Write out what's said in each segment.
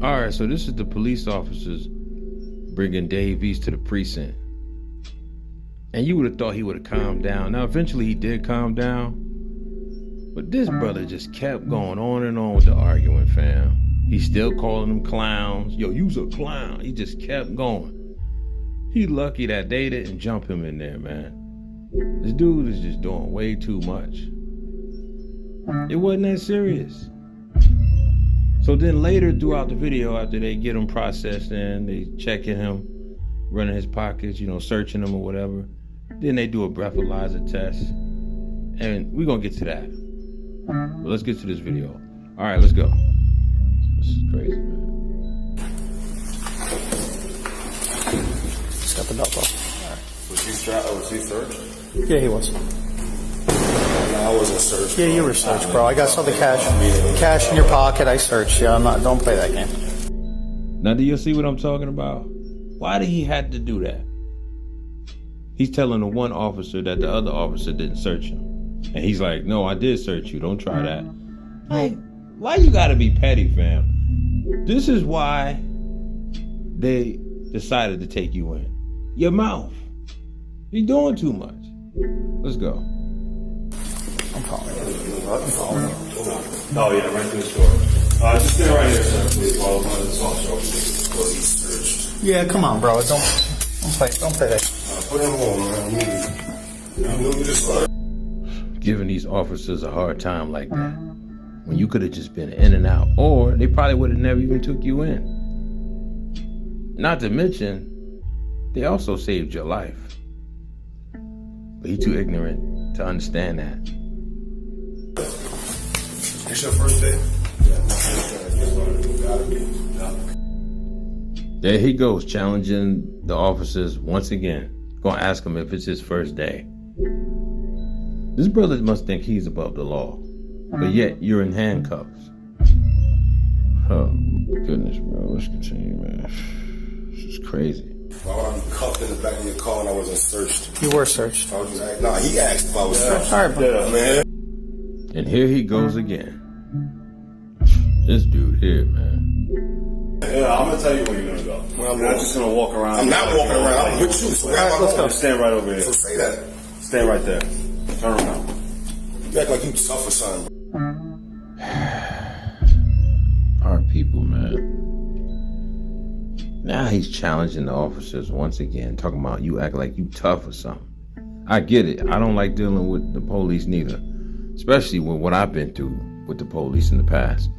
All right, so this is the police officers bringing Dave East to the precinct. And you would have thought he would have calmed down. Now, eventually he did calm down. But this brother just kept going on and on with the arguing, fam. He's still calling them clowns. Yo, you's a clown. He just kept going. He lucky that they didn't jump him in there, man. This dude is just doing way too much. It wasn't that serious. So then later throughout the video, after they get him processed and they checking him, running his pockets, searching him or whatever, then they do a breathalyzer test. And we're going to get to that. But let's get to this video. All right, let's go. This is crazy, man. Just got the belt off. All right. Was he searched? Yeah, he was. No, I wasn't searched. Yeah, you were searched, bro. I saw the cash in your pocket. I searched you. Don't play that game. Now, do you see what I'm talking about? Why did he have to do that? He's telling the one officer that the other officer didn't search him. And he's like, no, I did search you. Don't try that. Like, why you gotta be petty, fam? This is why they decided to take you in. Your mouth. You're doing too much. Let's go. I'm following you. Oh, yeah, right through the store. Just stay right here, sir, please, while one of the officers was searched. Yeah, come on, bro. Don't play that. Put him on, man. You just Giving these officers a hard time like that, when you could have just been in and out, or they probably would have never even took you in. Not to mention, they also saved your life. But he too ignorant to understand that. It's your first day? There he goes, challenging the officers once again. Gonna ask him if it's his first day. This brother must think he's above the law, but yet you're in handcuffs. Oh, goodness, bro. Let's continue, man. This is crazy. Why would I be cuffed in the back of your car and I wasn't searched? You were searched. I was just nah, he asked if I was searched. All right, bro. Man. And here he goes again. This dude here, man. Yeah, I'm gonna tell you where you're gonna go. Well, I'm not just gonna walk around. I'm not walking around. I'm with you. So All right, let's go. Stand right over here. So say that. Stand right there. Turn around. You act like you tough or something. Our people, man. Now he's challenging the officers once again, talking about you act like you tough or something. I get it. I don't like dealing with the police neither, especially with what I've been through with the police in the past.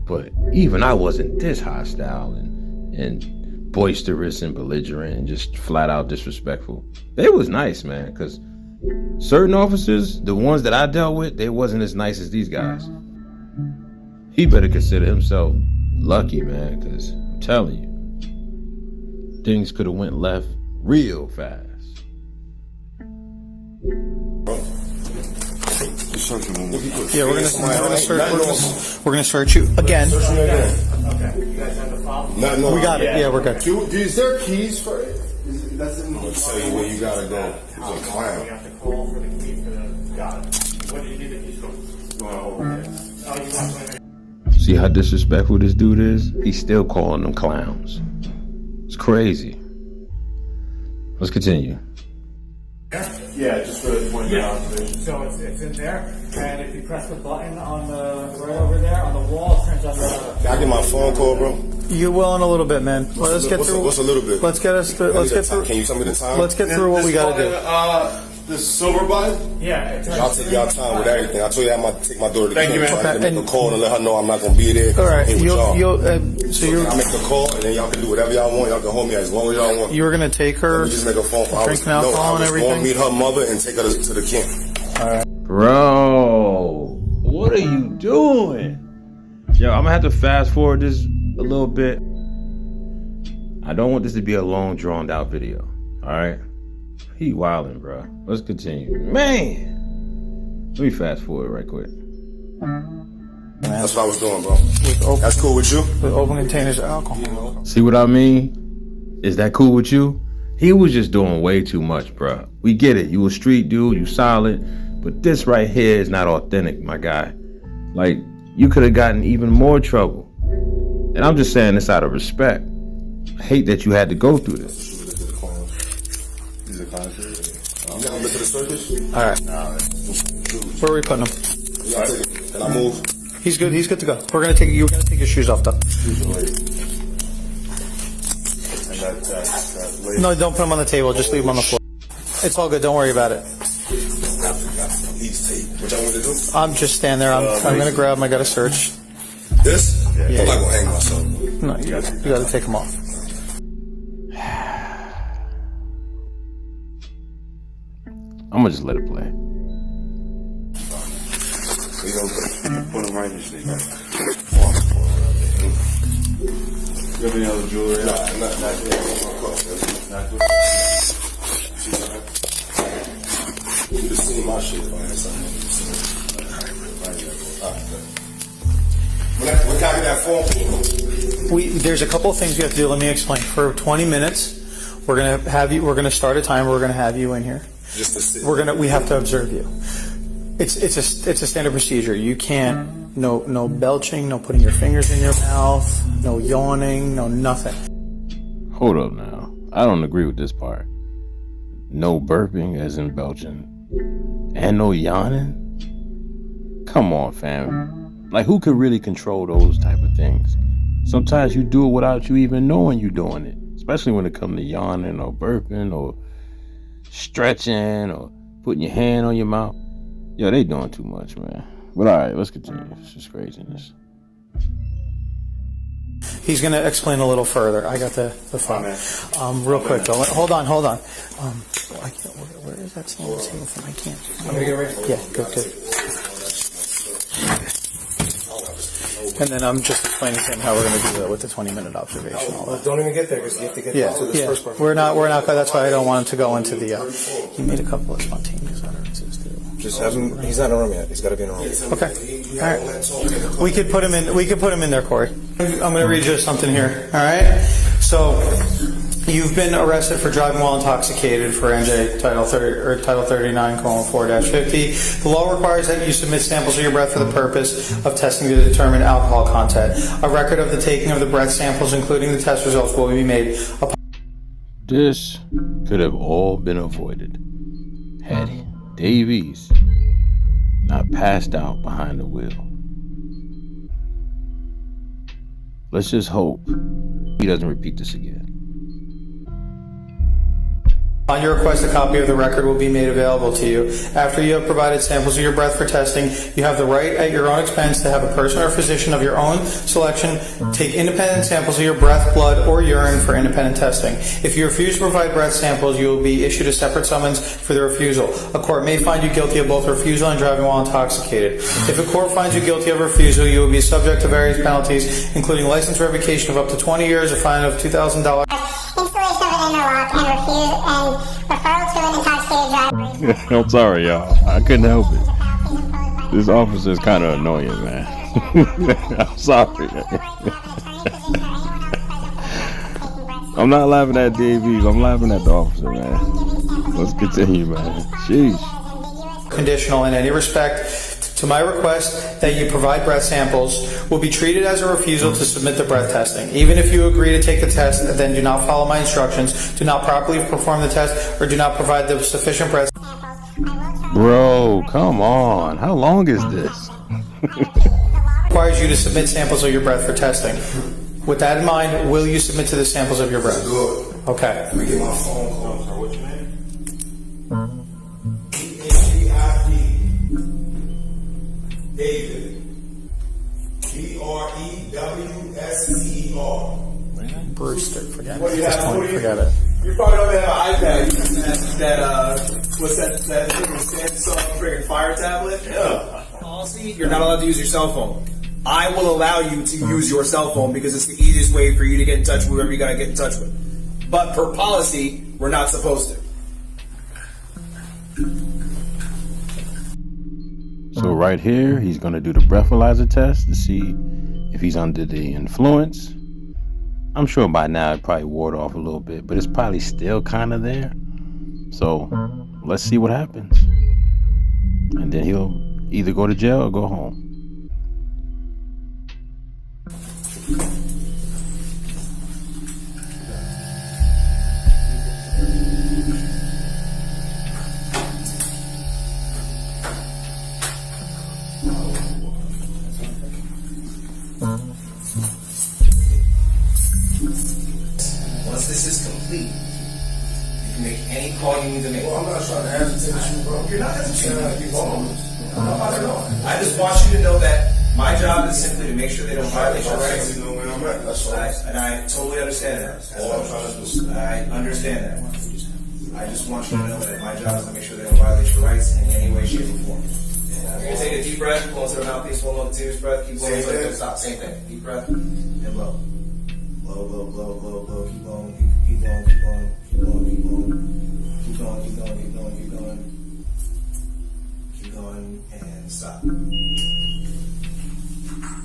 But even I wasn't this hostile and boisterous and belligerent and just flat out disrespectful. They was nice, man, because certain officers, the ones that I dealt with, they wasn't as nice as these guys. He better consider himself lucky, man, because I'm telling you, things could have went left real fast. Yeah, we're gonna search you again. Okay. You guys have the file? No, We got it. Yeah, we're good. Is there keys for it? I'm gonna tell you where you gotta go. You're a You clown. have to call for the key for the. Got it. What do you need the keys for? Going over here. Oh, you want to. See how disrespectful this dude is? He's still calling them clowns. It's crazy. Let's continue. Yeah, just for the point of Yeah. So it's in there, and if you press the button on the right over there on the wall, it turns on the. Can I get my phone call, bro? You will in a little bit, man. Let's get through. What's a little bit? Let's get through. Can you tell me the time? Let's get through what we gotta do. The silver button? Yeah, it turns. Y'all take y'all time with everything. I told you I'm going to take my daughter to Thank you, man. I Okay, make a call and let her know I'm not going to be there. All right, Hey, with y'all. you're I make a call and then y'all can do whatever y'all want. Y'all can hold me as long as y'all want. you were gonna take her. Let me just make a phone call. Drinking alcohol and I was going everything? to meet her mother and take her to the camp. Bro, what are you doing? Yo, I'm gonna have to fast forward this a little bit. I don't want this to be a long, drawn out video. All right? He wildin', bro. Let's continue. Man! Let me fast forward right quick. That's what I was doing, bro. That's cool with you? With open containers of alcohol. See what I mean? Is that cool with you? He was just doing way too much, bro. We get it. You a street dude, you solid. But this right here is not authentic, my guy. Like, you could have gotten even more trouble. And I'm just saying this out of respect. I hate that you had to go through this. These are clowns. I'm gonna look at the circus. All right. Where are we putting him? Can I move? He's good. He's good to go. You're gonna take your shoes off, though. And that lady. No, don't put them on the table. Just leave them on the floor. It's all good. Don't worry about it. He's tape. What y'all want to do? I'm just standing there. I'm gonna grab him. I gotta search. This? Yeah. I'm not gonna hang myself. No, you gotta take them off. I'm gonna just let it play. You know, put him right in this thing. You have any other jewelry? Not yet. Not good. You just seen my shit if I had something. When can I get that phone? There's a couple of things we have to do. Let me explain. For 20 minutes, we're gonna start a timer. We're gonna have you in here. Just to sit. We have to observe you. It's a standard procedure. You can't, no belching, no putting your fingers in your mouth, no yawning, no nothing. Hold up now. I don't agree with this part. No burping as in belching. And no yawning? Come on, fam. Like, who could really control those type of things? Sometimes you do it without you even knowing you're doing it. Especially when it comes to yawning or burping or stretching or putting your hand on your mouth. Yo, they doing too much, man. But all right, let's continue. It's just craziness. He's going to explain a little further. I got the phone. Real quick, though. Hold on. I can't, where is that table from? I can't. I'm going to get ready. Yeah, good. And then I'm just explaining to him how we're going to do that with the 20-minute observation. All that. Don't even get there because you have to get to this first part. We're not. That's why I don't want him to go into the. He made a couple of spontaneous utterances too. Just have him. He's not in a room yet. He's got to be in a room. Okay. All right. We could put him in. We could put him in there, Corey. I'm going to read you something here. All right. So, you've been arrested for driving while intoxicated for NJ Title 39:4-50. The law requires that you submit samples of your breath for the purpose of testing to determine alcohol content. A record of the taking of the breath samples, including the test results, will be made. This could have all been avoided had Davies not passed out behind the wheel. Let's just hope he doesn't repeat this again. On your request, a copy of the record will be made available to you. After you have provided samples of your breath for testing, you have the right at your own expense to have a person or physician of your own selection take independent samples of your breath, blood, or urine for independent testing. If you refuse to provide breath samples, you will be issued a separate summons for the refusal. A court may find you guilty of both refusal and driving while intoxicated. If a court finds you guilty of refusal, you will be subject to various penalties, including license revocation of up to 20 years, a fine of $2,000. Installation of an interlock and referral to an intoxicated driver. I'm sorry, y'all. I couldn't help it. This officer is kind of annoying, man. I'm sorry. I'm not laughing at Davies. I'm laughing at the officer, man. Let's continue, man. Sheesh. Conditional in any respect to my request that you provide breath samples will be treated as a refusal to submit the breath testing. Even if you agree to take the test, then do not follow my instructions, do not properly perform the test, or do not provide the sufficient breath. Bro, come on. How long is this? Requires you to submit samples of your breath for testing. With that in mind, will you submit to the samples of your breath? Good. Okay. Let me get my phone call. What's your name? David. Brewster. Brewster, forget What do it. you At this have? point, What do you- forget it. You probably don't have an iPad. You can that what's that Samsung friggin' Fire tablet? Yeah. Policy, you're not allowed to use your cell phone. I will allow you to use your cell phone because it's the easiest way for you to get in touch with whoever you gotta get in touch with. But per policy, we're not supposed to. So right here, he's going to do the breathalyzer test to see if he's under the influence. I'm sure by now it probably wore off a little bit, but it's probably still kind of there. So let's see what happens. And then he'll either go to jail or go home. mean to me? Well, I'm not trying to agitate you, bro. You're not hesitating. I don't know. I just want you to know that my job is simply to make sure they don't violate your rights. You know where I'm at. That's all. And I totally understand that. All I'm trying to do. I understand that. I just want you to know that my job is to make sure they don't violate your rights in any way, shape, or form. You're gonna take a deep breath, blow into the mouthpiece, one more continuous breath, keep blowing until it stops. Same thing. Deep breath and blow. Blow, blow, blow, blow, blow. Keep blowing, keep blowing, keep blowing, keep blowing, keep blowing. Keep going, keep going, keep going, keep going. Keep going and stop.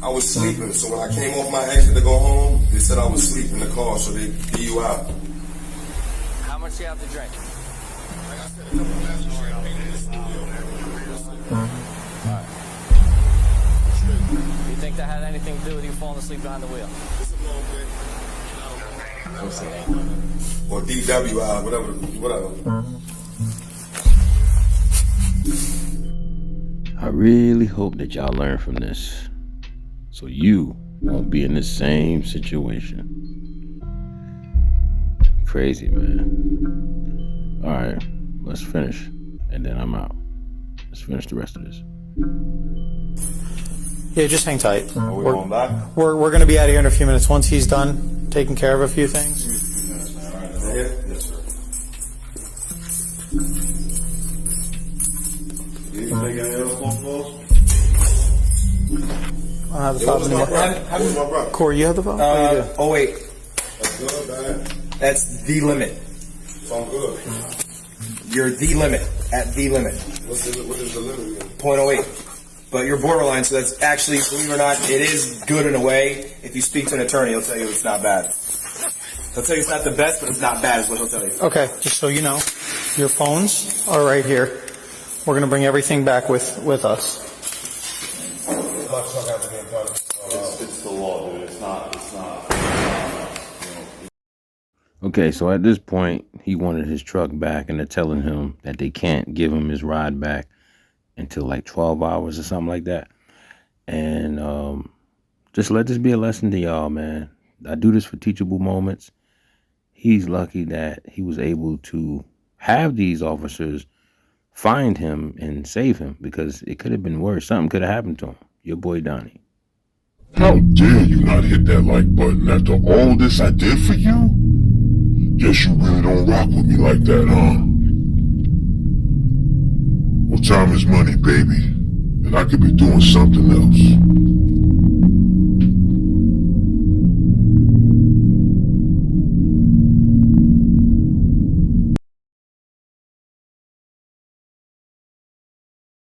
I was sleeping, so when I came off my exit to go home, they said I was asleep in the car, so they DUI. How much do you have to drink? Like I said, a couple glasses of champagne in the studio. Alright. Do you think that had anything to do with you falling asleep behind the wheel? Just a little bit. Or DWI, whatever. I really hope that y'all learn from this, so you won't be in the same situation. Crazy, man. All right, let's finish, and then I'm out. Let's finish the rest of this. Yeah, just hang tight. Are we going back? We're going to be out of here in a few minutes. Once he's done taking care of a few things. Yes, sir. You take any other phone calls? I don't have the phone anymore. My brother. Corey, you have the phone? Oh, you do. Oh wait, That's good, man. that's the limit. So I'm good. You're the limit, at the limit. What is the limit again? 0.08. But you're borderline, so that's actually, believe it or not, it is good in a way. If you speak to an attorney, he'll tell you it's not bad. He'll tell you it's not the best, but it's not bad is what he'll tell you. Okay, just so you know, your phones are right here. We're going to bring everything back with us. It's the law, dude. It's not. Okay, so at this point, he wanted his truck back, and they're telling him that they can't give him his ride back until like 12 hours or something like that. And just let this be a lesson to y'all, man. I do this for teachable moments. He's lucky that he was able to have these officers find him and save him, because it could have been worse. Something could have happened to him. Your boy Donnie. How dare you not hit that like button after all this I did for you? Guess you really don't rock with me like that, huh? Well, time is money, baby, and I could be doing something else.